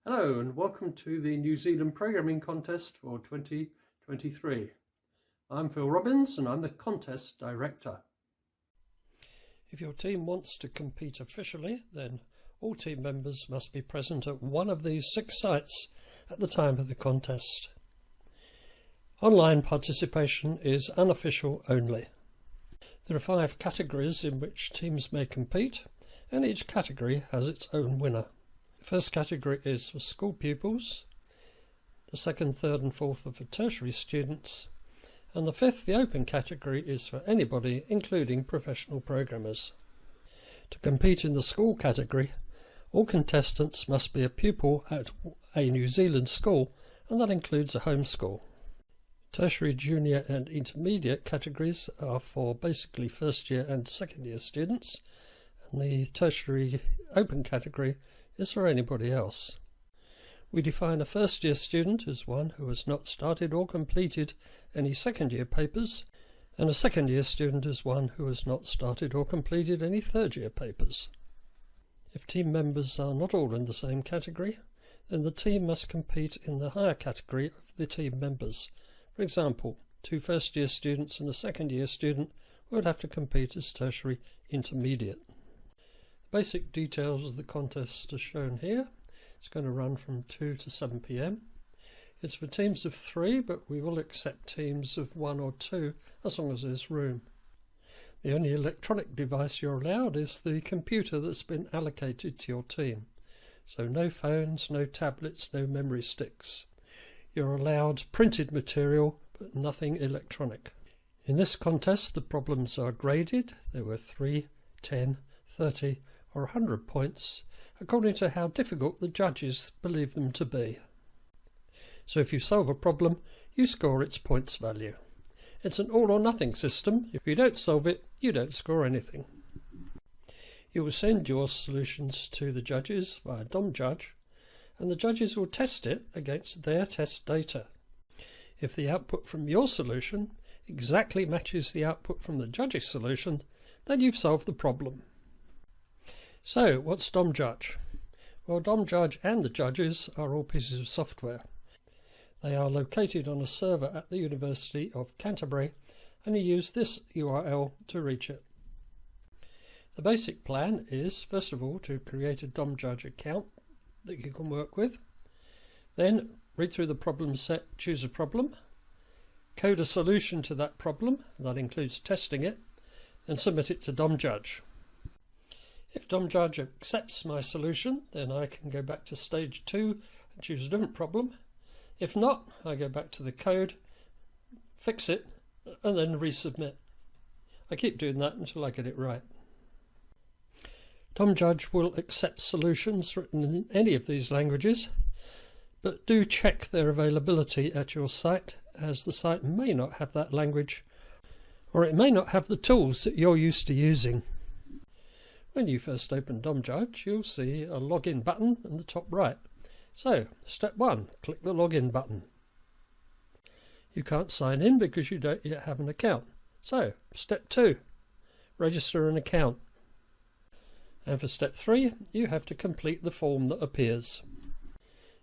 Hello and welcome to the New Zealand Programming Contest for 2023. I'm Phil Robbins and I'm the Contest Director. If your team wants to compete officially, then all team members must be present at one of these 6 sites at the time of the contest. Online participation is unofficial only. There are 5 categories in which teams may compete, and each category has its own winner. The first category is for school pupils, the second, third and fourth are for tertiary students, and the fifth, the open category, is for anybody, including professional programmers. To compete in the school category, all contestants must be a pupil at a New Zealand school, and that includes a home school. Tertiary, junior and intermediate categories are for basically first year and second year students, and the tertiary open category is for anybody else. We define a first year student as one who has not started or completed any second year papers, and a second year student as one who has not started or completed any third year papers. If team members are not all in the same category, then the team must compete in the higher category of the team members. For example, 2 first year students and a second year student would have to compete as tertiary intermediate. The basic details of the contest are shown here. It's going to run from 2 to 7 p.m. It's for teams of 3, but we will accept teams of 1 or 2 as long as there's room. The only electronic device you're allowed is the computer that's been allocated to your team. So no phones, no tablets, no memory sticks. You're allowed printed material, but nothing electronic. In this contest, the problems are graded. There were 3, 10, 30 or 100 points, according to how difficult the judges believe them to be. So if you solve a problem, you score its points value. It's an all or nothing system. If you don't solve it, you don't score anything. You will send your solutions to the judges via DomJudge, and the judges will test it against their test data. If the output from your solution exactly matches the output from the judge's solution, then you've solved the problem. So, what's DomJudge? Well, DomJudge and the judges are all pieces of software. They are located on a server at the University of Canterbury, and you use this URL to reach it. The basic plan is, first of all, to create a DomJudge account that you can work with. Then read through the problem set, choose a problem, code a solution to that problem, that includes testing it, and submit it to DomJudge. If DomJudge accepts my solution, then I can go back to stage 2 and choose a different problem. If not, I go back to the code, fix it, and then resubmit. I keep doing that until I get it right. DomJudge will accept solutions written in any of these languages, but do check their availability at your site, as the site may not have that language, or it may not have the tools that you're used to using. When you first open DomJudge, you'll see a login button in the top right. So, step 1, click the login button. You can't sign in because you don't yet have an account. So, step 2, register an account. And for step 3, you have to complete the form that appears.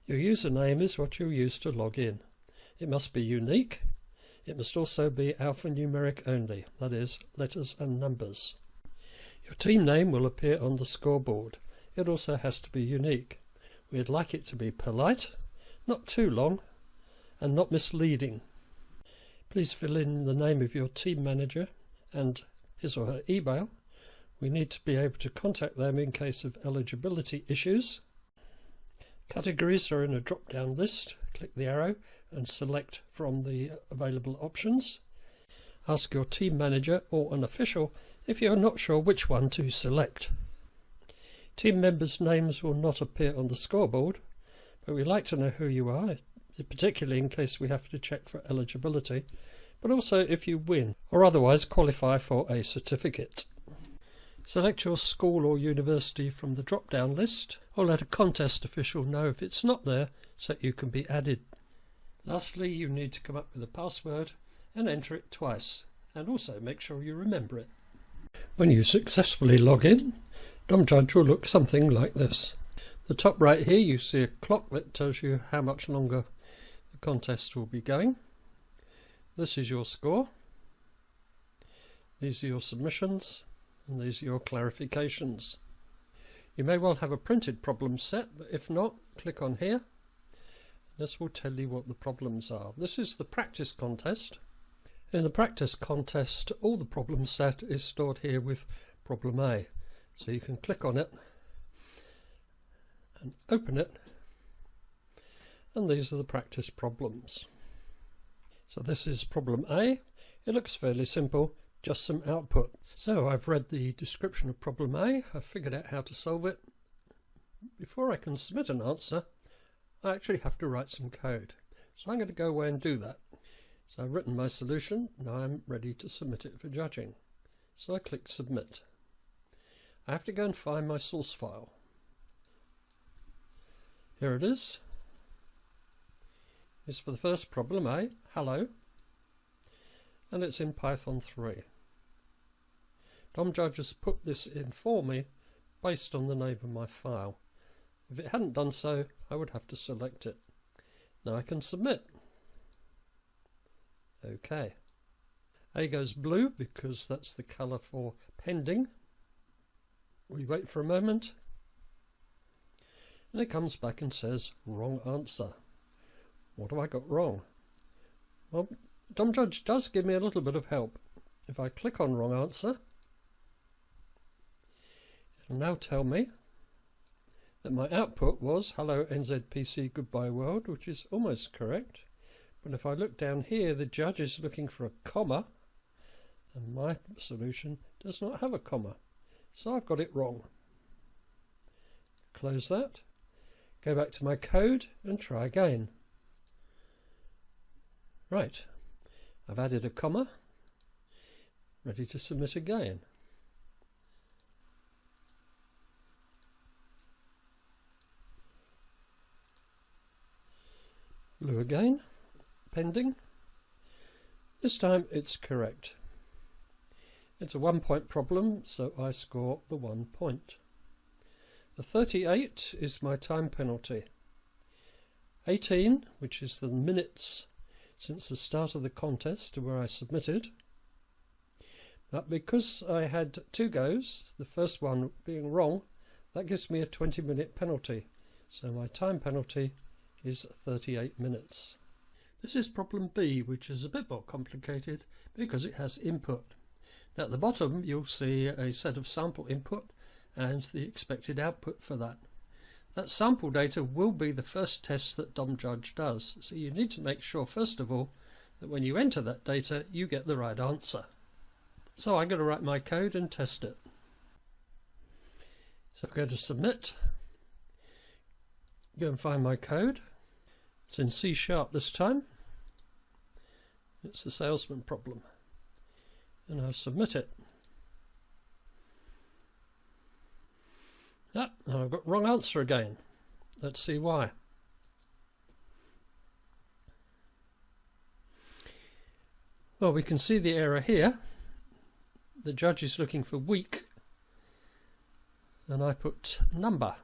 Your username is what you'll use to log in. It must be unique. It must also be alphanumeric only, that is, letters and numbers. Your team name will appear on the scoreboard. It also has to be unique. We'd like it to be polite, not too long, and not misleading. Please fill in the name of your team manager and his or her email. We need to be able to contact them in case of eligibility issues. Categories are in a drop-down list. Click the arrow and select from the available options. Ask your team manager or an official if you're not sure which one to select. Team members' names will not appear on the scoreboard, but we like to know who you are, particularly in case we have to check for eligibility, but also if you win or otherwise qualify for a certificate. Select your school or university from the drop-down list, or let a contest official know if it's not there so you can be added. Lastly, you need to come up with a password and enter it twice, and also make sure you remember it. When you successfully log in, DomJudge will look something like this. The top right here you see a clock that tells you how much longer the contest will be going. This is your score. These are your submissions, and these are your clarifications. You may well have a printed problem set, but if not, click on here. This will tell you what the problems are. This is the practice contest. In the practice contest, all the problem set is stored here with problem A. So you can click on it and open it, and these are the practice problems. So this is problem A. It looks fairly simple, just some output. So I've read the description of problem A, I've figured out how to solve it. Before I can submit an answer, I actually have to write some code. So I'm going to go away and do that. So I've written my solution, now I'm ready to submit it for judging. So I click submit. I have to go and find my source file. Here it is. It's for the first problem A, hello, and it's in Python 3. DomJudge has put this in for me based on the name of my file. If it hadn't done so, I would have to select it. Now I can submit. OK. A goes blue because that's the colour for pending. We wait for a moment, and it comes back and says wrong answer. What have I got wrong? Well, DomJudge does give me a little bit of help. If I click on wrong answer, it'll now tell me that my output was hello NZPC goodbye world, which is almost correct. But if I look down here, the judge is looking for a comma, and my solution does not have a comma. So I've got it wrong. Close that, go back to my code and try again. Right, I've added a comma, ready to submit again. Blue again, pending. This time it's correct. It's a 1 point problem, so I score the 1 point. The 38 is my time penalty. 18, which is the minutes since the start of the contest to where I submitted. But because I had 2 goes, the first one being wrong, that gives me a 20-minute penalty. So my time penalty is 38 minutes. This is problem B, which is a bit more complicated because it has input. Now at the bottom you'll see a set of sample input and the expected output for that. That sample data will be the first test that DomJudge does, so you need to make sure first of all that when you enter that data you get the right answer. So I'm going to write my code and test it. So I'm going to submit, go and find my code. It's in C# this time. It's the salesman problem. And I'll submit it. Ah, and I've got wrong answer again. Let's see why. Well, we can see the error here. The judge is looking for week, and I put number.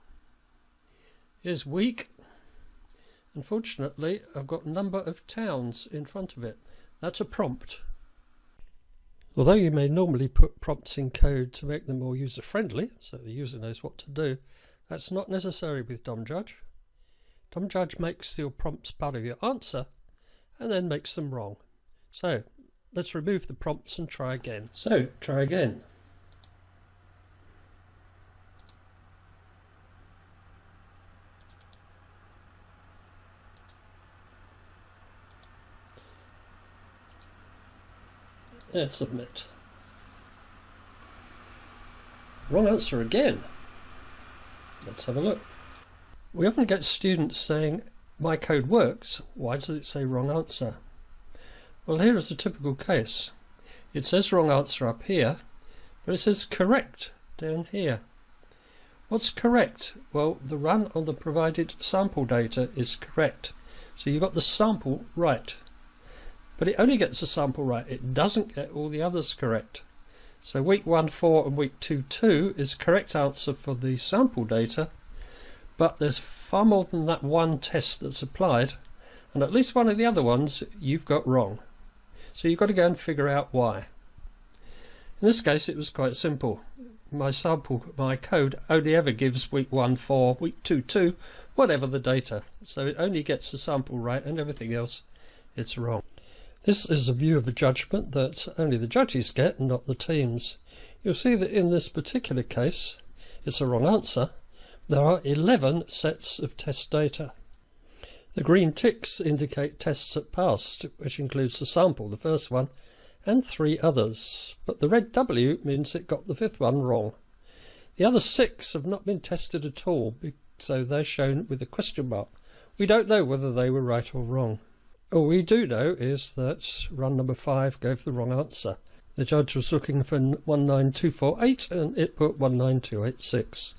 Here's week. Unfortunately, I've got number of towns in front of it. That's a prompt. Although you may normally put prompts in code to make them more user-friendly, so the user knows what to do, that's not necessary with DomJudge. DomJudge makes your prompts part of your answer and then makes them wrong. So let's remove the prompts and try again. So try again. And submit. Wrong answer again. Let's have a look. We often get students saying, my code works, why does it say wrong answer? Well, here is a typical case. It says wrong answer up here, but it says correct down here. What's correct? Well, the run on the provided sample data is correct. So you got the sample right. But it only gets the sample right, it doesn't get all the others correct. So week 1.4 and week 2.2 is correct answer for the sample data, But there's far more than that one test that's applied, and at least one of the other ones you've got wrong. So you've got to go and figure out why. In this case it was quite simple. My code only ever gives week 1 4, week 2 2, whatever the data. So it only gets the sample right and everything else it's wrong. This is a view of a judgment that only the judges get and not the teams. You'll see that in this particular case it's a wrong answer. There are 11 sets of test data. The green ticks indicate tests that passed, which includes the sample, the first one, and 3 others, but the red W means it got the 5th one wrong. The other 6 have not been tested at all, so they're shown with a question mark. We don't know whether they were right or wrong. All we do know is that run number 5 gave the wrong answer. The judge was looking for 19248 and it put 19286.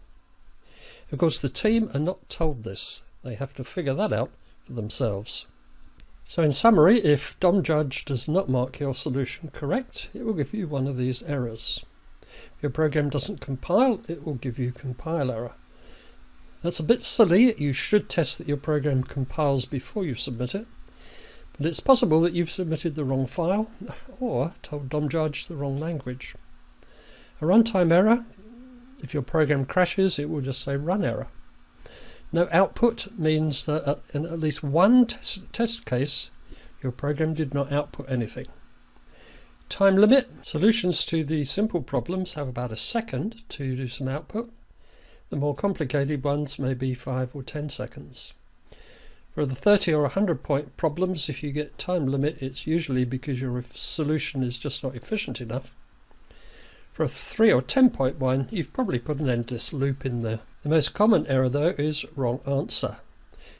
Of course the team are not told this. They have to figure that out for themselves. So in summary, if DomJudge does not mark your solution correct, it will give you one of these errors. If your program doesn't compile, it will give you compile error. That's a bit silly. You should test that your program compiles before you submit it. But it's possible that you've submitted the wrong file or told DomJudge the wrong language. A runtime error, if your program crashes, it will just say run error. No output means that in at least one test case, your program did not output anything. Time limit. Solutions to the simple problems have about a second to do some output. The more complicated ones may be 5 or 10 seconds. For the 30 or 100 point problems, if you get time limit, it's usually because your solution is just not efficient enough. For a 3 or 10 point one, you've probably put an endless loop in there. The most common error though is wrong answer.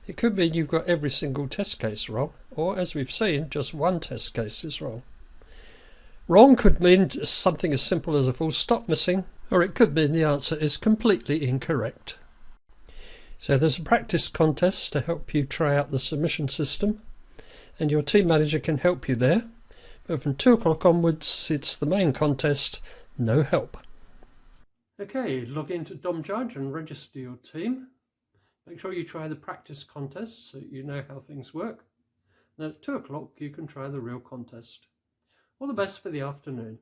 It could mean you've got every single test case wrong, or as we've seen, just one test case is wrong. Wrong could mean something as simple as a full stop missing, or it could mean the answer is completely incorrect. So there's a practice contest to help you try out the submission system, and your team manager can help you there. But from 2 o'clock onwards, it's the main contest, no help. Okay, log into DomJudge and register your team. Make sure you try the practice contest so you know how things work. Then at 2 o'clock you can try the real contest. All the best for the afternoon.